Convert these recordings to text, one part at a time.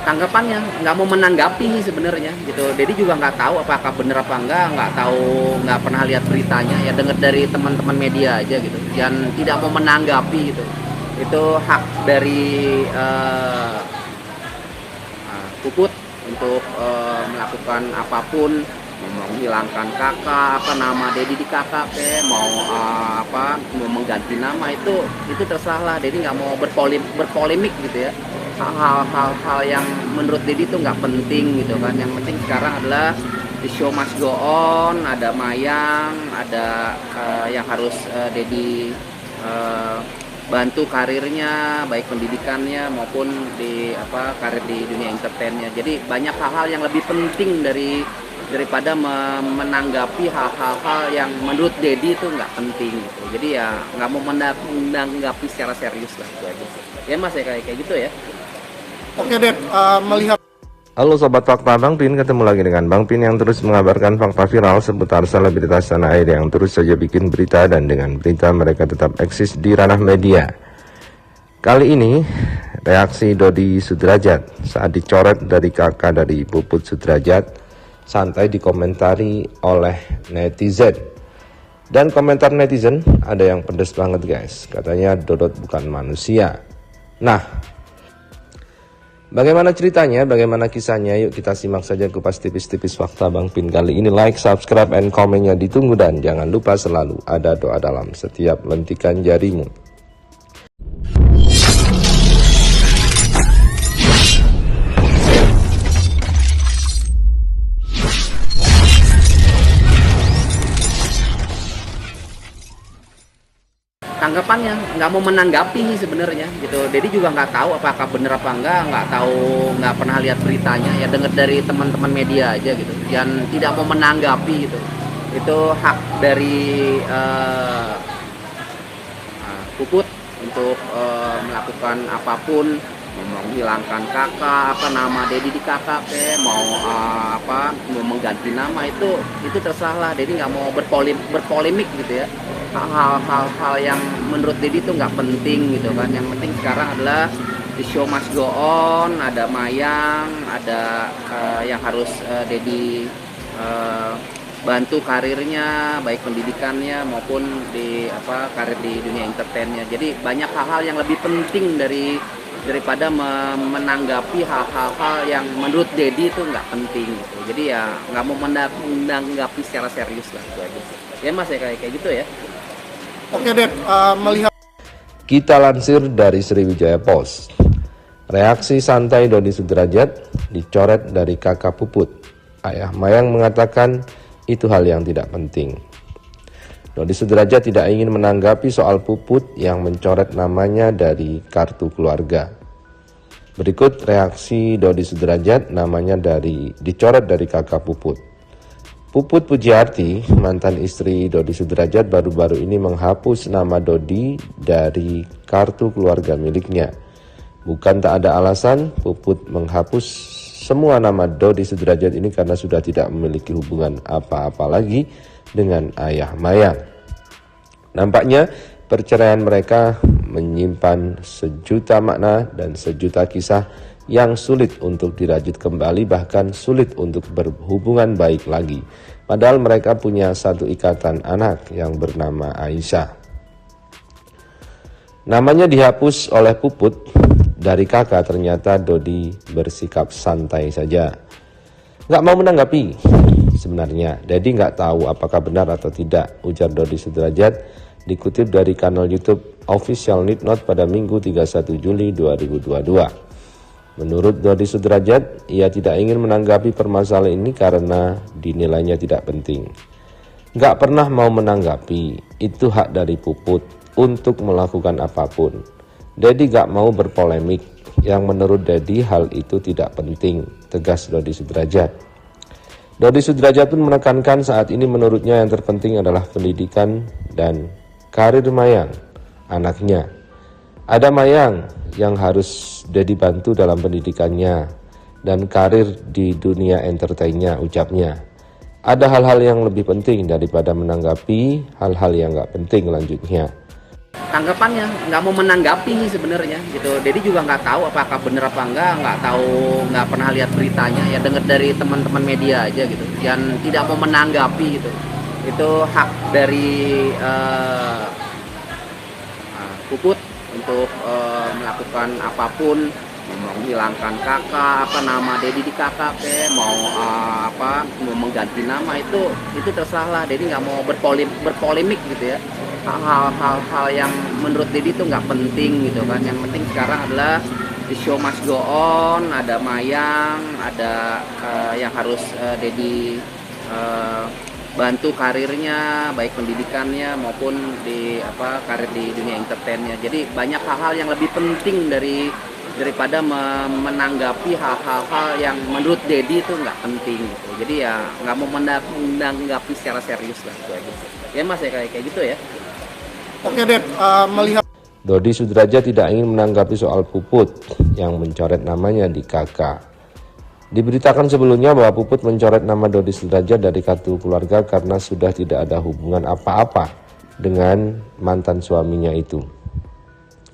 tanggapannya, nggak mau menanggapi sebenarnya gitu. Dedi juga nggak tahu apakah bener apa enggak, nggak tahu, nggak pernah lihat beritanya, ya dengar dari teman-teman media aja gitu, dan tidak mau menanggapi gitu. Itu hak dari Puput untuk melakukan apapun, mau menghilangkan kakak, apa nama Dedi di kakak, mau mau mengganti nama, itu terserah lah. Dedi nggak mau berpolemik gitu ya. Hal-hal yang menurut Dedi itu nggak penting gitu kan. Yang penting sekarang adalah the show must go on, ada Mayang, ada yang harus Dedi bantu karirnya, baik pendidikannya maupun di karir di dunia entertainnya. Jadi banyak hal-hal yang lebih penting daripada menanggapi hal-hal yang menurut Dedi itu nggak penting gitu. Jadi ya nggak mau menanggapi secara serius lah, itu aja. Ya Mas, ya kayak gitu ya. Oke Ded, melihat. Halo Sobat Fakta, Bang Pin ketemu lagi dengan Bang Pin yang terus mengabarkan fakta viral seputar selebritas tanah air yang terus saja bikin berita, dan dengan berita mereka tetap eksis di ranah media. Kali ini reaksi Dodi Sudrajat saat dicoret dari kakak dari Puput Sudrajat santai dikomentari oleh netizen. Dan komentar netizen ada yang pedes banget guys, katanya Dodot bukan manusia. Nah, bagaimana ceritanya, bagaimana kisahnya? Yuk kita simak saja kupas tipis-tipis fakta Bang Pin kali ini. Like, subscribe, and komennya ditunggu, dan jangan lupa selalu ada doa dalam setiap lentikan jarimu. Tanggapannya, nggak mau menanggapi sebenarnya gitu. Dedi juga nggak tahu apakah bener apa enggak, nggak tahu, nggak pernah lihat beritanya, ya dengar dari teman-teman media aja gitu, dan tidak mau menanggapi gitu. Itu hak dari Puput untuk melakukan apapun, mau menghilangkan kakak, apa nama Dedi di kakak, mau mau mengganti nama, itu terserah lah. Dedi nggak mau berpolemik gitu ya. Hal-hal yang menurut Dedi itu nggak penting gitu kan. Yang penting sekarang adalah the show must go on, ada Mayang, ada yang harus Dedi bantu karirnya, baik pendidikannya maupun di karir di dunia entertainnya. Jadi banyak hal-hal yang lebih penting daripada menanggapi hal-hal yang menurut Dedi itu nggak penting gitu. Jadi ya nggak mau menanggapi secara serius lah, itu aja. Ya Mas, ya kayak gitu ya. Oke Ded, melihat. Kita lansir dari Sriwijaya Post. Reaksi santai Dodi Sudrajat dicoret dari kakak Puput. Ayah Mayang mengatakan itu hal yang tidak penting. Dodi Sudrajat tidak ingin menanggapi soal Puput yang mencoret namanya dari kartu keluarga. Berikut reaksi Dodi Sudrajat, namanya dicoret dari kakak Puput. Puput Pujiarti, mantan istri Dodi Sudrajat, baru-baru ini menghapus nama Dodi dari kartu keluarga miliknya. Bukan tak ada alasan, Puput menghapus semua nama Dodi Sudrajat ini karena sudah tidak memiliki hubungan apa-apa lagi dengan ayah Mayang. Nampaknya perceraian mereka menyimpan sejuta makna dan sejuta kisah yang sulit untuk dirajut kembali, bahkan sulit untuk berhubungan baik lagi. Padahal mereka punya satu ikatan anak yang bernama Aisyah. Namanya dihapus oleh Puput dari kakak, ternyata Dodi bersikap santai saja. Nggak mau menanggapi. Sebenarnya Dedi nggak tahu apakah benar atau tidak, ujar Dodi Sudrajat dikutip dari kanal YouTube Official Nitnot pada Minggu 31 Juli 2022. Menurut Dodi Sudrajat, ia tidak ingin menanggapi permasalahan ini karena dinilainya tidak penting. Nggak pernah mau menanggapi, itu hak dari Puput untuk melakukan apapun. Dedi nggak mau berpolemik, yang menurut Dedi hal itu tidak penting, tegas Dodi Sudrajat. Dodi Sudrajat pun menekankan saat ini menurutnya yang terpenting adalah pendidikan dan karir Mayang, anaknya. Ada Mayang yang harus Dedi bantu dalam pendidikannya dan karir di dunia entertainnya, ucapnya. Ada hal-hal yang lebih penting daripada menanggapi hal-hal yang gak penting, lanjutnya. tanggapannya, nggak mau menanggapi sebenarnya gitu. Dedi juga nggak tahu apakah benar apa nggak tahu, nggak pernah lihat beritanya, ya dengar dari teman-teman media aja gitu, dan tidak mau menanggapi gitu. Itu hak dari Puput untuk melakukan apapun, mau menghilangkan kakak, apa nama Dedi di kakak, mau mau mengganti nama, itu terserah lah. Dedi nggak mau berpolemik gitu ya. Hal-hal yang menurut Dedi itu nggak penting gitu kan. Yang penting sekarang adalah the show must go on. Ada Mayang, ada yang harus Dedi bantu karirnya, baik pendidikannya maupun di karir di dunia entertainnya. Jadi banyak hal-hal yang lebih penting daripada menanggapi hal-hal yang menurut Dedi itu nggak penting gitu. Jadi ya nggak mau menanggapi secara serius lah itu aja. Ya Mas ya kayak gitu ya. Oke Ded, melihat Dodi Sudrajat tidak ingin menanggapi soal Puput yang mencoret namanya di KK. Diberitakan sebelumnya bahwa Puput mencoret nama Dodi Sudrajat dari kartu keluarga karena sudah tidak ada hubungan apa-apa dengan mantan suaminya itu.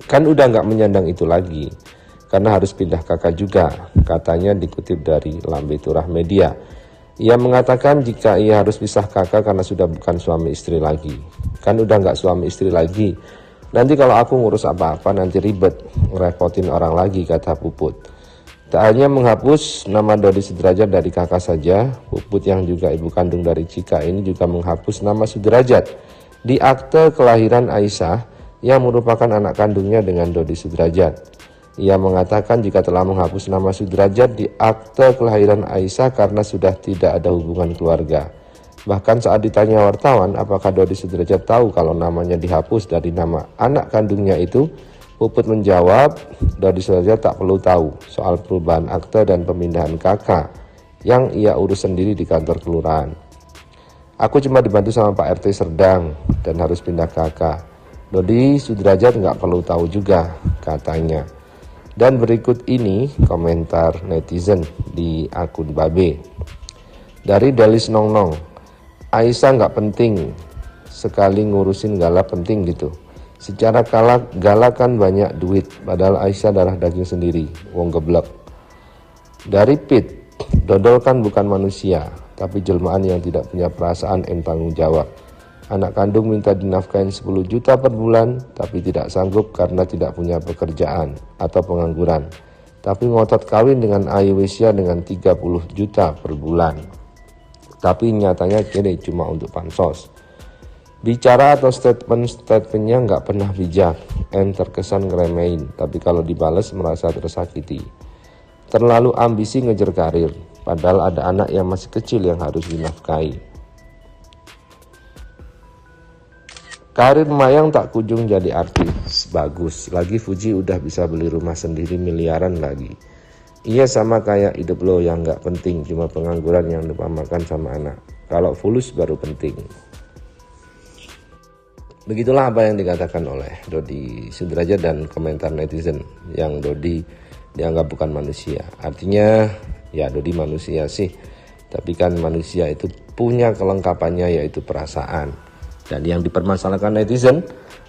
Kan udah nggak menyandang itu lagi, karena harus pindah kakak juga, katanya dikutip dari Lambe Turah Media. Ia mengatakan jika ia harus pisah kakak karena sudah bukan suami istri lagi. Kan udah nggak suami istri lagi, nanti kalau aku ngurus apa-apa nanti ribet, ngerepotin orang lagi, kata Puput. Tak hanya menghapus nama Dodi Sudrajat dari kakak saja, Puput yang juga ibu kandung dari Cika ini juga menghapus nama Sudrajat di akte kelahiran Aisyah yang merupakan anak kandungnya dengan Dodi Sudrajat. Ia mengatakan jika telah menghapus nama Sudrajat di akte kelahiran Aisyah karena sudah tidak ada hubungan keluarga. Bahkan saat ditanya wartawan apakah Dodi Sudrajat tahu kalau namanya dihapus dari nama anak kandungnya itu, Puput menjawab, Dodi Sudrajat tak perlu tahu soal perubahan akte dan pemindahan kakak yang ia urus sendiri di kantor kelurahan. Aku cuma dibantu sama Pak RT Serdang dan harus pindah kakak. Dodi Sudrajat nggak perlu tahu juga, katanya. Dan berikut ini komentar netizen di akun Babe. Dari Delis Nongnong, Aisyah nggak penting, sekali ngurusin Gala penting gitu. Secara Gala kan banyak duit, padahal Aisyah darah daging sendiri, wong geblek. Dari Pit, Dodol kan bukan manusia, tapi jelmaan yang tidak punya perasaan dan tanggung jawab. Anak kandung minta dinafkahin 10 juta per bulan, tapi tidak sanggup karena tidak punya pekerjaan atau pengangguran. Tapi ngotot kawin dengan Aisyah dengan 30 juta per bulan. Tapi nyatanya kini cuma untuk pansos. Bicara atau statementnya nggak pernah bijak, terkesan ngeremehin, tapi kalau dibales merasa tersakiti. Terlalu ambisi ngejar karir, padahal ada anak yang masih kecil yang harus dinafkahi. Karir Mayang tak kunjung jadi artis, bagus, lagi Fuji udah bisa beli rumah sendiri miliaran lagi. Iya sama kayak hidup lo yang nggak penting, cuma pengangguran yang lupa makan sama anak. Kalau fulus baru penting. Begitulah apa yang dikatakan oleh Dodi Sudrajat dan komentar netizen yang Dodi dianggap bukan manusia. Artinya ya Dodi manusia sih, tapi kan manusia itu punya kelengkapannya yaitu perasaan. Dan yang dipermasalahkan netizen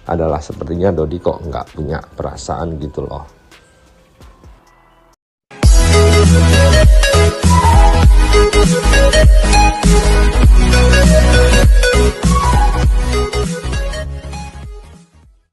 adalah sepertinya Dodi kok nggak punya perasaan gitu loh.